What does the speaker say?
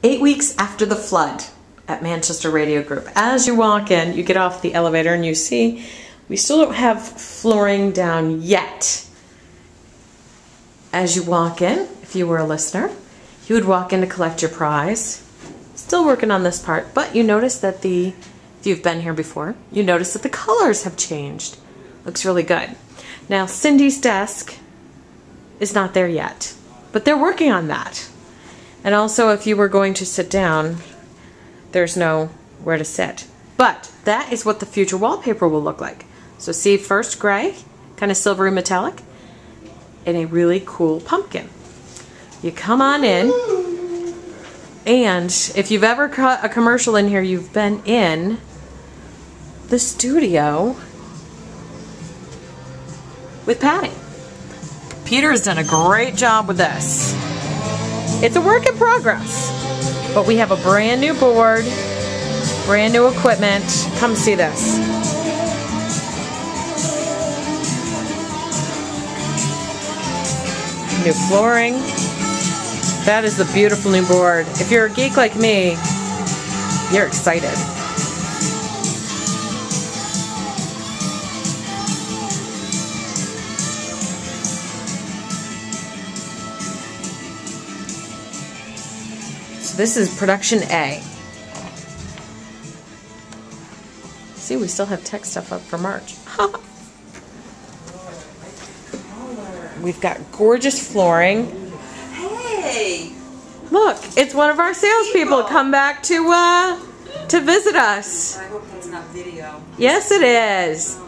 8 weeks after the flood at Manchester Radio Group. As you walk in, you get off the elevator and you see we still don't have flooring down yet. As you walk in, if you were a listener, you would walk in to collect your prize. Still working on this part, but you notice that if you've been here before, you notice that the colors have changed. Looks really good. Now, Cindy's desk is not there yet, but they're working on that. And also, if you were going to sit down, there's nowhere to sit. But that is what the future wallpaper will look like. So see, first gray, kind of silvery metallic, and a really cool pumpkin. You come on in, and if you've ever cut a commercial in here, you've been in the studio with Patty. Peter has done a great job with this. It's a work in progress, but we have a brand new board, brand new equipment. Come see this. New flooring. That is the beautiful new board. If you're a geek like me, you're excited. So this is production A. See, we still have tech stuff up for March. We've got gorgeous flooring. Hey! Look, it's one of our salespeople come back to visit us. I hope that's not video. Yes, it is.